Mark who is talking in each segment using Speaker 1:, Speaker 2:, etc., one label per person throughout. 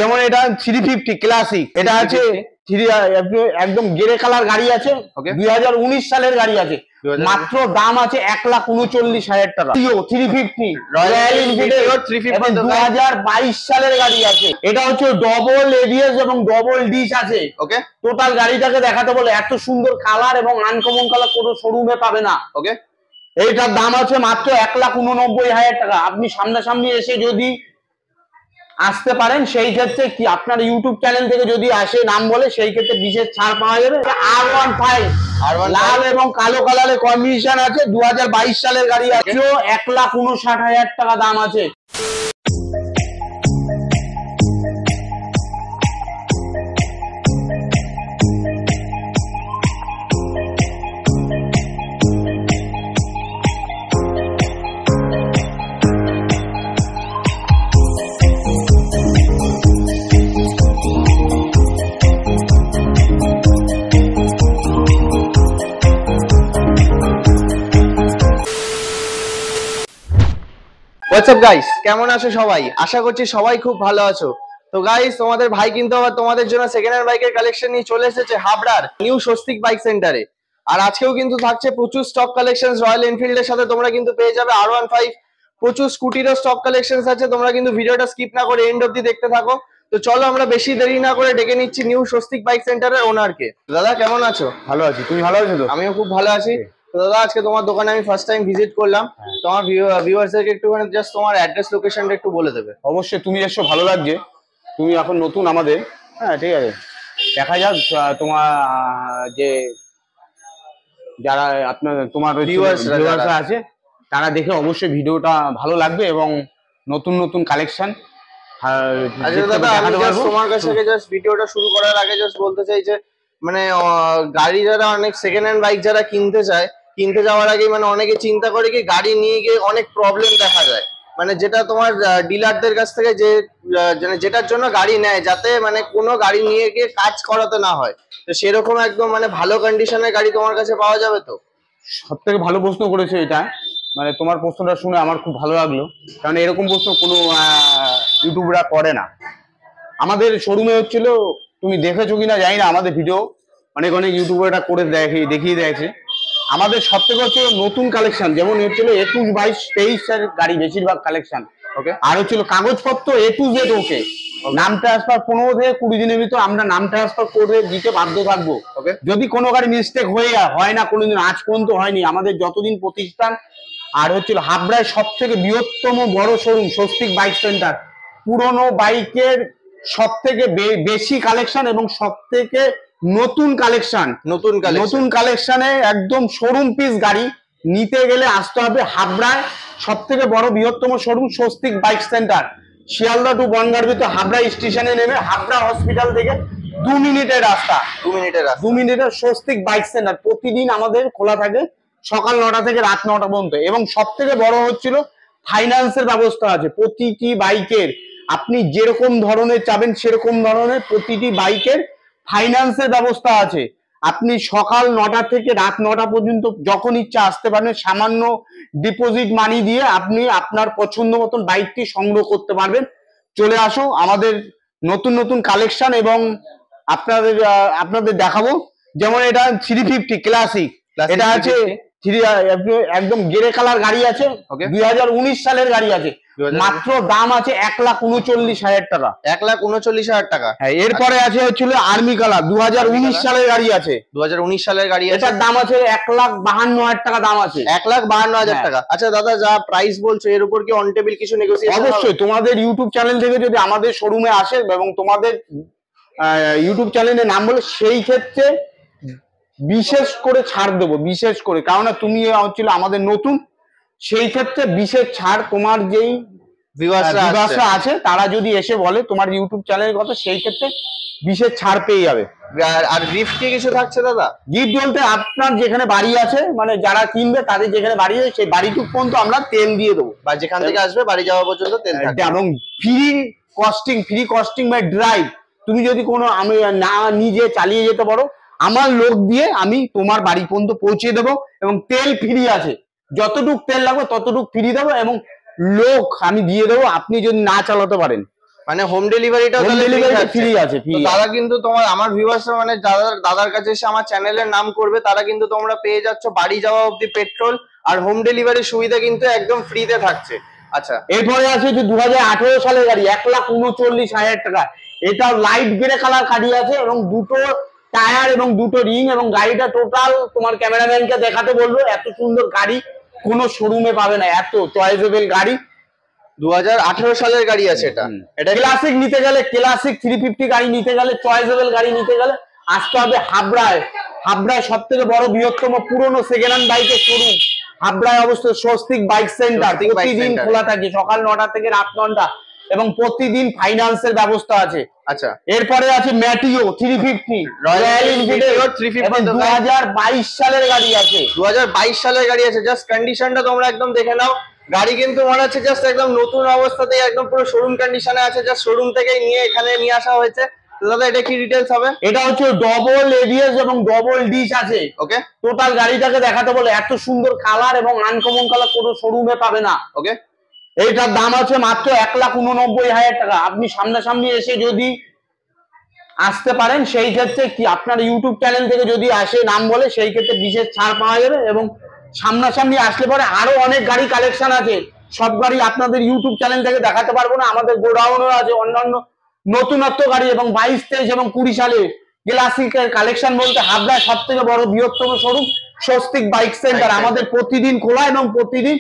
Speaker 1: যেমন এটা 350 ক্লাসিক, এটা আছে একদম গ্রে কালার গাড়ি আছে, 2019 সালের গাড়ি আছে, মাত্র দাম আছে 1,39,000 টাকা। 350 রয়্যাল এনফিল্ড 2022 সালের গাড়ি আছে। এটা হচ্ছে ডবল এবিএস এবং ডবল ডিশ আছে। ওকে, টোটাল গাড়িটাকে দেখাতে বলে, এত সুন্দর কালার এবং আনকমন কালার কোনো শোরুমে পাবে না। ওকে, এইটার দাম আছে মাত্র 1,89,000 টাকা। আপনি সামনাসামনি এসে যদি আসতে পারেন, সেই ক্ষেত্রে কি আপনার ইউটিউব চ্যানেল থেকে যদি আসে নাম বলে, সেই ক্ষেত্রে বিশেষ ছাড় পাওয়া যাবে। R15 লাল এবং কালো কালারের কম্বিনেশন আছে, 2022 সালের গাড়ি আছে, 1,59,000 টাকা দাম আছে।
Speaker 2: হোয়াটসঅ্যাপ গাইস, কেমন আছো সবাই? আশা করছি সবাই খুব ভালো আছো। তো গাইস, তোমাদের ভাই কিন্তু আবার তোমাদের জন্য সেকেন্ড হ্যান্ড বাইকের কালেকশন নিয়ে চলে এসেছে হাবড়ার নিউ স্বস্তিক বাইক সেন্টারে। আর আজকেও কিন্তু থাকছে প্রচুর স্টক কালেকশন। রয়্যাল এনফিল্ডের সাথে তোমরা কিন্তু পেয়ে যাবে R15, প্রচুর স্কুটিরও স্টক কালেকশন আছে। তোমরা কিন্তু ভিডিওটা স্কিপ না করে এন্ড অবধি দেখতে থাকো। তো চলো আমরা বেশি দেরি না করে ডেকে নিচ্ছি নিউ স্বস্তিক বাইক সেন্টারের ওনারকে। দাদা কেমন আছো?
Speaker 1: ভালো আছি, তুমি ভালো আছো তো?
Speaker 2: আমিও খুব ভালো আছি। তো দাদা, আজকে তোমার দোকানে আমি ফার্স্ট টাইম ভিজিট করলাম। তোমার ভিউয়ার্সদেরকে একটুখানি জাস্ট তোমার অ্যাড্রেস লোকেশনটা একটু বলে দেবে।
Speaker 1: অবশ্যই, তুমি এসো, ভালো লাগছে, তুমি এখন নতুন আমাদের। হ্যাঁ, ঠিক আছে, দেখা যাক তোমার যে যারা তোমার ভিউয়ার্সরা আছে, তারা দেখে অবশ্যই ভিডিওটা ভালো লাগবে এবং নতুন নতুন কালেকশন।
Speaker 2: আচ্ছা দাদা, আমি জাস্ট তোমার কাছ থেকে জাস্ট ভিডিওটা শুরু করার আগে জাস্ট বলতে চাই যে মানে গাড়ি যারা অনেক সেকেন্ড হ্যান্ড বাইক যারা কিনতে চায়, কিনতে যাওয়ার আগে মানে অনেকে চিন্তা করে কি গাড়ি নিয়ে গিয়ে অনেক প্রবলেম দেখা যায়, মানে যেটা তোমার ডিলারদের কাছ থেকে যে যেটার জন্য গাড়ি নেয়, যাতে মানে কোনো গাড়ি নিয়ে গিয়ে কাজ করাতে না হয়। তো সেরকম একদম মানে ভালো কন্ডিশনের গাড়ি তোমার কাছে পাওয়া যাবে তো?
Speaker 1: সব থেকে ভালো প্রশ্ন করেছো এটা, মানে তোমার প্রশ্নটা শুনে আমার খুব ভালো লাগলো, কারণ এরকম প্রশ্ন কোনো ইউটিউবরা করে না। আমাদের শোরুমে হচ্ছিল, তুমি দেখেছো কিনা জানি না, আমাদের ভিডিও অনেক অনেক ইউটিউবাররা করে দেখিয়ে দিয়েছে। আমাদের সব থেকে হচ্ছে নতুন কালেকশন, যেমন হচ্ছিল 21, 22, 23 এর গাড়ি বেশিরভাগ কালেকশন। ওকে, আর হচ্ছিল কাগজপত্র A to Z ওকে। নাম ট্রান্সফার 15 থেকে 20 দিনের ভিতর আমরা নাম ট্রান্সফার করে দিতে বাধ্য থাকবো। ওকে, যদি কোনো গাড়ি মিস্টেক হয় না, কোনোদিন আজ পর্যন্ত হয়নি আমাদের যতদিন প্রতিষ্ঠান। আর হচ্ছিল হাবড়ায় সব থেকে বৃহত্তম বড় শোরুম স্বস্তিক বাইক সেন্টার, পুরনো বাইকের সব থেকে বেশি কালেকশন এবং সব থেকে নতুন কালেকশনে একদম শোরুম পিস গাড়ি নিতে গেলে আসতে হবে হাবড়ায় সব থেকে বড় বৃহত্তম showroom Swastik bike centre. Sealdah to বনগাঁর ভিতর হাবড়া স্টেশনে নেমে হাবড়া হসপিটাল থেকে 2 মিনিটের রাস্তা, 2 মিনিটের স্বস্তিক বাইক সেন্টার। প্রতিদিন আমাদের খোলা থাকে সকাল 9টা থেকে রাত 9টা পর্যন্ত। এবং সব থেকে বড় হচ্ছিল ফাইন্যান্সের ব্যবস্থা আছে প্রতিটি বাইকের। আপনি যেরকম ধরনের চাবেন সেরকম ধরনের প্রতিটি বাইকের ফাইন্যান্সের ব্যবস্থা আছে। আপনি সকাল 9টা থেকে রাত 9টা পর্যন্ত যখন ইচ্ছা আসতে পারবেন, সামান্য ডিপোজিট মানি দিয়ে আপনি আপনার পছন্দ মতন বাইকটি সংগ্রহ করতে পারবেন। চলে আসো, আমাদের নতুন নতুন কালেকশন এবং আপনাদের দেখাবো। যেমন এটা 350 ক্লাসিক, এটা আছে একদম গ্রে কালার গাড়ি আছে, 2019 সালের গাড়ি আছে, মাত্র দাম আছে 1,39,000 টাকা।
Speaker 2: 1,39,000 টাকা।
Speaker 1: হ্যাঁ, এরপরে আছে হচ্ছিল আর্মি কালার, 2019 সালের গাড়ি আছে,
Speaker 2: 2019 সালের গাড়ি আছে,
Speaker 1: এটার দাম আছে 1,52,000 টাকা দাম আছে।
Speaker 2: 1,52,000 টাকা। আচ্ছা দাদা, যা প্রাইস বলছো এর উপর কি অন টেবিল কিছু নেগোসিয়েশন?
Speaker 1: অবশ্যই, তোমাদের ইউটিউব চ্যানেল থেকে যদি আমাদের শোরুমে আসে এবং তোমাদের ইউটিউব চ্যানেলের নাম বলে, সেই ক্ষেত্রে বিশেষ করে ছাড় দেবো, বিশেষ করে, কারণ তুমি হচ্ছিল আমাদের নতুন, সেই ক্ষেত্রে বিশেষ ছাড় তোমার যেই ভিউয়ার্সরা আছে তারা যদি এসে বলে তোমার ইউটিউব চ্যানেলের কথা, সেই ক্ষেত্রে বিশেষ ছাড় পেয়ে যাবে।
Speaker 2: আর গিফট কি কিছু থাকছে দাদা?
Speaker 1: গিফট বলতে আপনার যেখানে বাড়ি আছে, মানে যারা কিনবে তাদের যেখানে বাড়ি আছে সেই বাড়িটুক পর্যন্ত আমরা তেল দিয়ে দেবো,
Speaker 2: বা যেখান থেকে আসবে বাড়ি যাওয়া পর্যন্ত তেল থাকবে।
Speaker 1: এবং ফ্রি কস্টিং বাই ড্রাইভ। তুমি যদি কোনো আমি না নিজে চালিয়ে যেতে পারো, আমার লোক দিয়ে আমি তোমার বাড়ি পর্যন্ত পৌঁছে দেবো এবং তেল ফ্রি আছে, যতটুক তেল লাগবে ততটুক ফ্রি দেবো এবং লোক আমি দিয়ে দেবো, আপনি যদি না চালাতে পারেন।
Speaker 2: মানে হোম ডেলিভারিটাও
Speaker 1: হোম ডেলিভারি ফ্রি আছে।
Speaker 2: দাদা কিন্তু তোমার আমার ভিউয়ার্স মানে দাদার কাছে এসে আমার চ্যানেলের নাম করবে, তারা কিন্তু তোমরা পেয়ে যাচ্ছ বাড়ি যাওয়া অব্দি পেট্রোল, আর হোম ডেলিভারি সুবিধা কিন্তু একদম ফ্রিতে থাকছে। আচ্ছা,
Speaker 1: এরপরে আছে যে 2018 সালের গাড়ি, 1,39,000 টাকা। এটা লাইট গ্রে কালার গাড়ি আছে এবং দুটো টায়ার এবং দুটো রিং, এবং গাড়িটা টোটাল তোমার ক্যামেরাম্যানকে দেখাতে বলবো, এত সুন্দর গাড়ি কোনো শোরুমে পাবে না, এত চয়েসেবল গাড়ি।
Speaker 2: 2018 সালের গাড়ি আছে এটা। এটা
Speaker 1: ক্লাসিক নিতে গেলে, ক্লাসিক 350 গাড়ি নিতে গেলে, চয়েসেবল গাড়ি নিতে গেলে আসতে হবে হাবড়ায়। হাবড়ায় সব থেকে বড় বৃহত্তম পুরনো সেকেন্ড হ্যান্ড বাইকের শোরুম হাবড়ায় অবস্থিত স্বস্তিক বাইক সেন্টার। প্রতিদিন খোলা থাকে সকাল 9টা থেকে রাত 9টা, এবং প্রতিদিন ফাইন্যান্সের ব্যবস্থা আছে।
Speaker 2: আচ্ছা,
Speaker 1: এরপরে আছে ম্যাটিও 350, রয়্যাল এনফিল্ড 350, 2022 সালের গাড়ি আছে।
Speaker 2: 2022 সালের গাড়ি আছে। জাস্ট কন্ডিশনটা তোমরা একদম দেখে নাও। গাড়ি কিন্তু মনে হচ্ছে জাস্ট একদম নতুন অবস্থাতেই, একদম পুরো শোরুম কন্ডিশনে আছে। জাস্ট শোরুম থেকেই নিয়ে এখানে নিয়ে আসা হয়েছে। দাদা এটা কি ডিটেইলস হবে?
Speaker 1: এটা হচ্ছে ডবল এবিএস এবং ডবল ডিশ আছে।
Speaker 2: ওকে,
Speaker 1: টোটাল গাড়িটাকে দেখাতে বলে, এত সুন্দর কালার এবং আনকমন কালার কোনো শোরুমে পাবে না।
Speaker 2: ওকে,
Speaker 1: এইটার দাম আছে মাত্র 1,89,000 টাকা। আপনি সামনাসামনি এসে যদি আসতে পারেন, সেই ক্ষেত্রে কি আপনার ইউটিউব চ্যানেল থেকে যদি আসে নাম বলে, সেই ক্ষেত্রে বিশেষ ছাড় পাওয়া যাবে। এবং সামনাসামনি আসলে পরে আরো অনেক গাড়ি কালেকশন আছে, সব গাড়ি আপনাদের ইউটিউব চ্যানেল থেকে দেখাতে পারবো না। আমাদের গোডাউনও আছে অন্যান্য নতুনত্ব গাড়ি, এবং 22, 23 এবং 20 সালে ক্লাসিকের কালেকশন বলতে হাবড়ায় সব থেকে বড় বৃহত্তম শোরুম স্বস্তিক বাইক সেন্টার। আমাদের প্রতিদিন খোলা এবং প্রতিদিন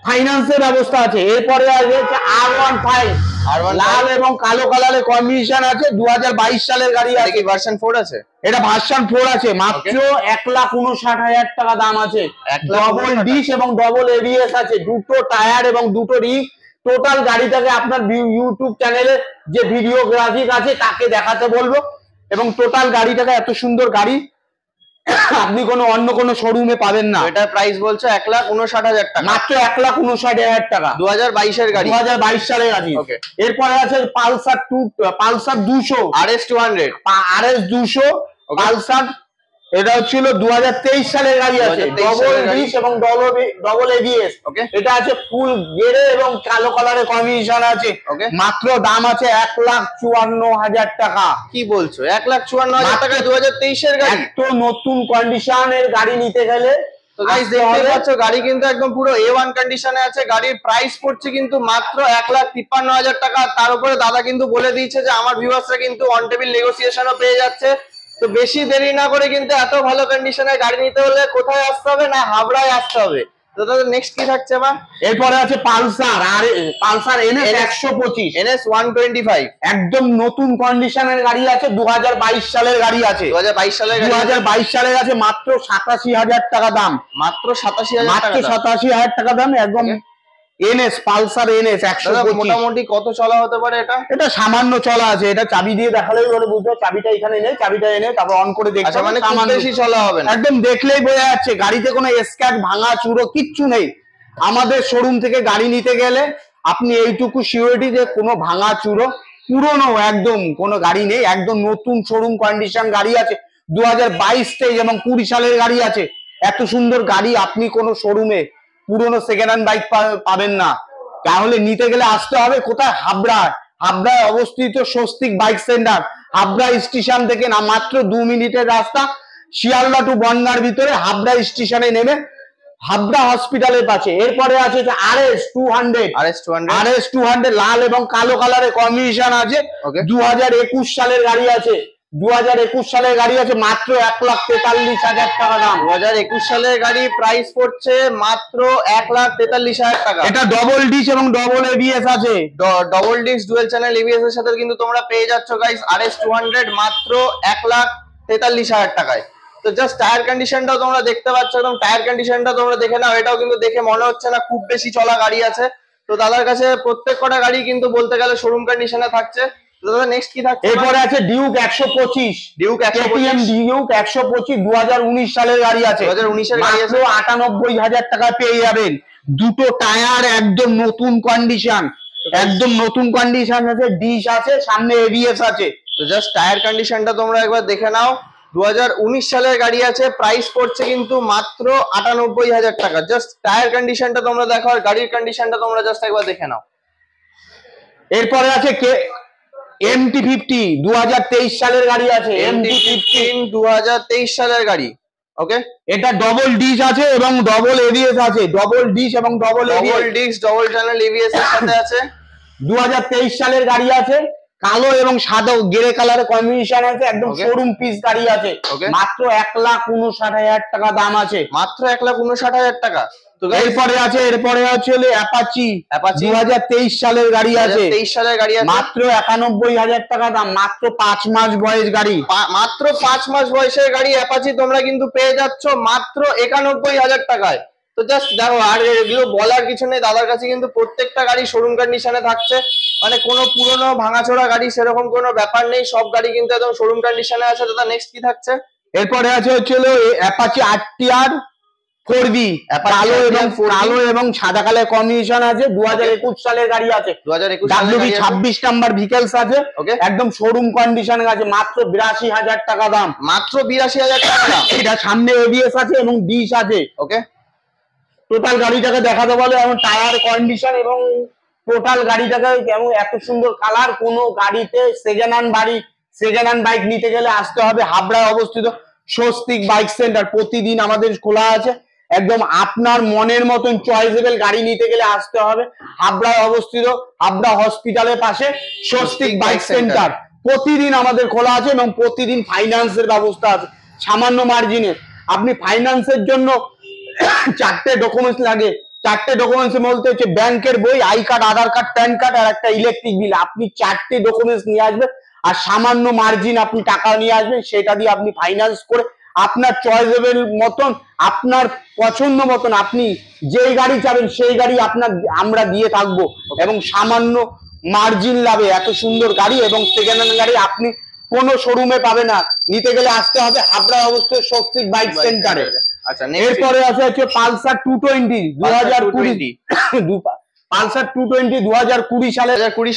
Speaker 1: ফাইন্যান্সের ব্যবস্থা আছে। এরপরে আছে R15, লাল এবং কালো কালারের কম্বিনেশন আছে, 2022 সালের গাড়ি আছে।
Speaker 2: কি ভার্সন 4 আছে?
Speaker 1: এটা ভার্সন 4 আছে, মাত্র 1,59,000 টাকা দাম আছে। ডবল ডিশ এবং ডবল এবিএস আছে, দুটো টায়ার এবং দুটো রিং। টোটাল গাড়িটাকে আপনার ইউটিউব চ্যানেলে যে ভিডিও গ্রাফিক আছে তাকে দেখাতে বলবো, এবং টোটাল গাড়িটাকে, এত সুন্দর গাড়ি আপনি অন্য কোনো শোরুমে পাবেন না।
Speaker 2: এটার প্রাইস বলছে 1,59,000 টাকা,
Speaker 1: মাত্র 1,59,000 টাকা।
Speaker 2: 2022 এর গাড়ি,
Speaker 1: 2022 সালের গাড়ি। এরপরে আছে পালসার 200,
Speaker 2: RS 200,
Speaker 1: RS 200 পালসার। এটা হচ্ছিল 2023 সালের গাড়ি আছে, ডবল ডিশ এবং ডবল এবিএস। এটা আছে ফুল গেরে এবং কালো কালারের কম্বিনেশন আছে। মাত্র দাম আছে 1,54,000 টাকা।
Speaker 2: কি বলছো? 1,54,000 টাকা 2023 এর গাড়ি?
Speaker 1: একটু নতুন কন্ডিশনের গাড়ি নিতে গেলে
Speaker 2: তো গাইস দেখতে পাচ্ছ গাড়ি কিন্তু একদম পুরো A1 কন্ডিশনে আছে। গাড়ির প্রাইস পড়ছে কিন্তু মাত্র 1,53,000 টাকা। তার উপরে দাদা কিন্তু বলে দিয়েছে যে আমার ভিউয়ার্সরা কিন্তু অন টেবিল নেগোসিয়েশনও পেয়ে যাচ্ছে। তো বেশি দেরি না করে কিন্তু এত ভালো কন্ডিশনে গাড়ি নিতে হলে কোথায় আসতে হবে? না হাবড়ায় আসতে হবে। তো দাদা নেক্সট কি থাকছে?
Speaker 1: এরপরে আছে পালসার, আর পালসার NS 125,
Speaker 2: NS 125
Speaker 1: একদম নতুন কন্ডিশনের গাড়ি আছে, 2022 সালের গাড়ি আছে।
Speaker 2: 2022 সালের গাড়ি,
Speaker 1: 2022 সালের আছে, মাত্র 87,000 টাকা দাম।
Speaker 2: মাত্র 87,000 টাকা,
Speaker 1: মাত্র 87,000 টাকা দাম। একদম NS, পালসার NS 125।
Speaker 2: মোটামুটি কত চলা হতে পারে এটা?
Speaker 1: এটা সামান্য চলা আছে, এটা চাবি দিয়ে দেখালেই বলে বুঝতে। চাবিটা এখানে নেই, চাবিটা এনে তারপর অন করে দেখতে।
Speaker 2: আচ্ছা, মানে খুব বেশি চলা হবে না,
Speaker 1: একদম দেখলেই বোঝা যাচ্ছে গাড়িতে কোনো স্ক্র্যাচ, ভাঙা চুরো কিচ্ছু নেই। আমাদের শোরুম থেকে গাড়ি নিতে গেলে আপনি এইটুকু সিওরিটি যে কোনো ভাঙা চুরো, পুরনো একদম কোনো গাড়ি নেই, একদম নতুন শোরুম কন্ডিশন গাড়ি আছে। 2022, 23 এবং 20 সালের গাড়ি আছে। এত সুন্দর গাড়ি আপনি কোনো শোরুমে পুরনো সেকেন্ড হ্যান্ড বাইক পাবেন না। তাহলে নিতে গেলে আসতে হবে কোথায়? হাবড়ায়। হাবড়ায় অবস্থিত Swastik bike centre. Habra station থেকে না মাত্র 2 মিনিটের রাস্তা, শিয়ালদা টু বনগাঁর ভিতরে। হাবড়া স্টেশনে নেমে হাবড়া হসপিটালের পাশে। এরপরে আছে RS 200, লাল এবং কালো কালারের কম্বিনেশন আছে। 2021 সালের গাড়ি আছে, 2021 সালের গাড়ি আছে, মাত্র 1,43,000 টাকা দাম।
Speaker 2: 2021 সালের গাড়ি, প্রাইস পড়ছে মাত্র 1,43,000 টাকা।
Speaker 1: এটা ডবল ডিশ এবং ডবল এবিএস আছে।
Speaker 2: Double dish dual channel ABS এর সাথে কিন্তু তোমরা পেয়ে যাচ্ছ গাইস RS 200 মাত্র 1,43,000 টাকায়। তো জাস্ট টায়ার কন্ডিশনটাও তোমরা দেখতে পাচ্ছ, একদম টায়ার কন্ডিশনটা তোমরা দেখে নাও। এটাও কিন্তু দেখে মনে হচ্ছে না খুব বেশি চলা গাড়ি আছে। তো দাদার কাছে প্রত্যেক কটা গাড়ি কিন্তু বলতে গেলে শোরুম কন্ডিশনে থাকছে। দাদা নেক্সট কি থাকছে?
Speaker 1: এরপরে আছে ডিউক 125, KTM ডিউক 125, 2019 সালের গাড়ি আছে।
Speaker 2: 2019 এর গাড়ি আছে,
Speaker 1: মাত্র 98,000 টাকা পেয়ে যাবেন। দুটো টায়ার একদম নতুন কন্ডিশন, একদম নতুন কন্ডিশন আছে, ডিশ আছে, সামনে এবিএস আছে।
Speaker 2: তো জাস্ট টায়ার কন্ডিশনটা তোমরা একবার দেখে নাও। 2019 সালের গাড়ি আছে, প্রাইস পড়ছে কিন্তু মাত্র 98,000 টাকা। জাস্ট টায়ার কন্ডিশনটা তোমরা দেখো, আর গাড়ির কন্ডিশনটা তোমরা জাস্ট একবার দেখে নাও।
Speaker 1: এরপরে আছে MT-50 2023 সালের গাড়ি আছে।
Speaker 2: MT-15 2023 সালের গাড়ি। ওকে,
Speaker 1: এটা ডবল ডিশ আছে এবং ডবল এবিএস আছে। ডবল ডিশ এবং double
Speaker 2: disc double channel ABS এর সাথে আছে।
Speaker 1: 2023 সালের গাড়ি আছে। কালো এবং সাদা গ্রে কালারের কম্বিনেশন আছে। একদম শোরুম পিস গাড়ি আছে। মাত্র 1,59,000 টাকা দাম আছে।
Speaker 2: মাত্র 1,59,000 টাকা। তো
Speaker 1: এরপরে আছে অ্যাপাচি 2023 সালের গাড়ি আছে।
Speaker 2: 23 সালের গাড়ি আছে।
Speaker 1: মাত্র 91,000 টাকা দাম। মাত্র 5 মাস বয়স গাড়ি।
Speaker 2: মাত্র 5 মাস বয়সের গাড়ি অ্যাপাচি তোমরা কিন্তু পেয়ে যাচ্ছ মাত্র 91,000 টাকায়। তো জাস্ট দেখো, আর এগুলো বলার কিছু নেই, দাদার কাছে কিন্তু প্রত্যেকটা গাড়ি শোরুম কন্ডিশনে থাকছে। মানে কোনো পুরনো ভাঙাচোরা গাড়ি সেরকম কোনো ব্যাপার নেই, সব গাড়ি কিন্তু একদম শোরুম কন্ডিশনে আছে। দাদা নেক্সট কি থাকছে?
Speaker 1: এরপরে আছে অ্যাপাচি RTR 4B, কালো এবং সাদা কালার কম্বিনেশন আছে। 2021 সালের গাড়ি আছে।
Speaker 2: 2021
Speaker 1: WB 26 নাম্বার ভিকেলস আছে। একদম শোরুম কন্ডিশনে আছে। মাত্র 82,000 টাকা দাম।
Speaker 2: মাত্র 82,000 টাকা দাম।
Speaker 1: এটা সামনে এবিএস আছে এবং ডিশ আছে।
Speaker 2: ওকে,
Speaker 1: টোটাল গাড়িটাকে দেখাতে বলে এবং টায়ার কন্ডিশন এবং টোটাল গাড়িটাকে কেমন এত সুন্দর কালার। কোনো গাড়িতে সেকেন্ড হ্যান্ড বাইক নিতে গেলে আসতে হবে হাবড়ায় অবস্থিত স্বস্তিক বাইক সেন্টার। প্রতিদিন আমাদের খোলা আছে। একদম আপনার মনের মতন চয়েসেবল গাড়ি নিতে গেলে আসতে হবে হাবড়ায় অবস্থিত হাবড়া হসপিটালের পাশে স্বস্তিক বাইক সেন্টার। প্রতিদিন আমাদের খোলা আছে এবং প্রতিদিন ফাইন্যান্সের ব্যবস্থা আছে সামান্য মার্জিনে। আপনি ফাইন্যান্সের জন্য 4টে ডকুমেন্টস লাগে। 4টে ডকুমেন্টস বলতে হচ্ছে ব্যাংকের বই, I card, Aadhaar card, PAN card আর একটা ইলেকট্রিক বিল। আপনি 4টে ডকুমেন্টস নিয়ে আসবেন আর সামান্য মার্জিন আপনি টাকা নিয়ে আসবেন। সেটা দিয়ে আপনি ফাইন্যান্স করে আপনার চয়েসেবল মতন, আপনার পছন্দ মতন আপনি যেই গাড়ি চাবেন সেই গাড়ি আমরা দিয়ে থাকবো এবং সামান্য মার্জিন লাভে। এত সুন্দর গাড়ি এবং সেকেন্ড হ্যান্ড গাড়ি আপনি কোনো শোরুমে পাবে না। নিতে গেলে আসতে হবে হাবড়া অবস্থিত স্বস্তিক বাইক সেন্টারে।
Speaker 2: আচ্ছা,
Speaker 1: এরপরে আছে পালসার 220 2020। পালসার 220 2020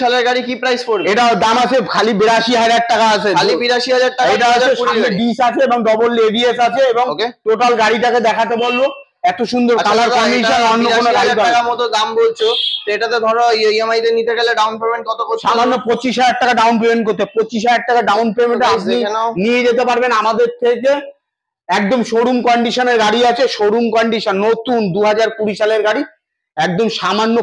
Speaker 1: সালের গাড়ি। কি প্রাইস পড়বে? এটা দাম আছে খালি 82,000 টাকা আছে।
Speaker 2: খালি 82,000 টাকা।
Speaker 1: এটা আছে সামনে ডিশ আছে এবং ডবল এবিএস আছে এবং টোটাল গাড়িটাকে দেখাতে বলবো। এত সুন্দর কালার কম্বিনেশন অন্য কোনো গাড়ি
Speaker 2: টাকার মতো দাম বলছো। তো এটাতে ধরো ইএমআই তে নিতে গেলে ডাউন পেমেন্ট কত করতে?
Speaker 1: সামান্য 25,000 টাকা ডাউন পেমেন্ট করতে। 25,000 টাকা ডাউন পেমেন্ট আপনি নিয়ে যেতে পারবেন আমাদের থেকে। একদম শোরুম কন্ডিশনের গাড়ি আছে। শোরুম কন্ডিশন নতুন 2020 সালের গাড়ি। একদম সামান্য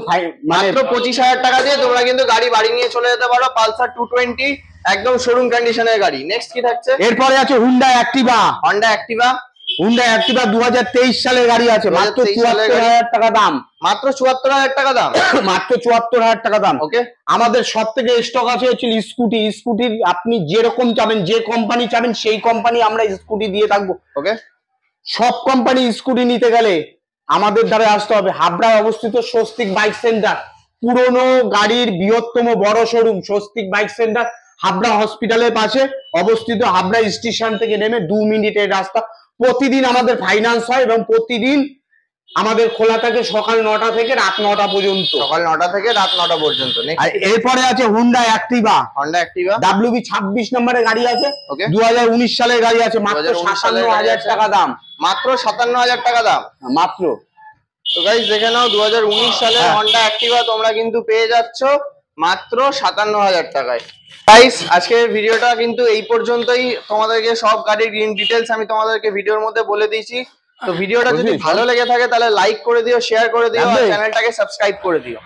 Speaker 2: মাত্র 25,000 টাকা দিয়ে তোমরা কিন্তু গাড়ি বাড়ি নিয়ে চলে যেতে পারো। পালসার 220 একদম শোরুম কন্ডিশনের গাড়ি। নেক্সট কি থাকছে?
Speaker 1: এরপরে আছে হুন্ডা অ্যাক্টিভা 2023 সালের গাড়ি আছে। মাত্র 74,000 টাকা দাম।
Speaker 2: মাত্র 74,000 টাকা দাম।
Speaker 1: মাত্র 74,000 টাকা দাম।
Speaker 2: ওকে,
Speaker 1: আমাদের সব থেকে স্টক আছে স্কুটির আপনি যেরকম চাবেন, যে কোম্পানি চাবেন সেই কোম্পানি আমরা স্কুটি দিয়ে থাকবো।
Speaker 2: ওকে,
Speaker 1: সব কোম্পানি স্কুটি নিতে গেলে আমাদের দ্বারা আসতে হবে হাবড়ায় অবস্থিত স্বস্তিক বাইক সেন্টার। পুরনো গাড়ির বৃহত্তম বড় showroom Swastik bike centre Habra হসপিটালের পাশে অবস্থিত। হাবড়া স্টেশন থেকে নেমে 2 মিনিটের রাস্তা। প্রতিদিন আমাদের ফাইন্যান্স হয় এবং প্রতিদিন আমাদের খোলা থাকে সকাল 9টা থেকে রাত 9টা পর্যন্ত। এরপরে আছে হুন্ডা অ্যাক্টিভা WB 26 নম্বরের গাড়ি আছে। 2019 সালের গাড়ি আছে। মাত্র 57,000 টাকা দাম।
Speaker 2: মাত্র 57,000 টাকা দাম
Speaker 1: মাত্র।
Speaker 2: তো গাইস দেখে নাও 2019 সালের হন্ডা অ্যাক্টিভা তোমরা কিন্তু পেয়ে যাচ্ছ মাত্র 57,000 টাকায়। গাইস আজকের ভিডিওটা কিন্তু এই পর্যন্তই। তোমাদেরকে সব গাড়ির ডিটেলস আমি তোমাদেরকে ভিডিওর মধ্যে বলে দিয়েছি। তো ভিডিওটা যদি ভালো লেগে থাকে তাহলে লাইক করে দিও, শেয়ার করে দিও আর চ্যানেলটাকে সাবস্ক্রাইব করে দিও।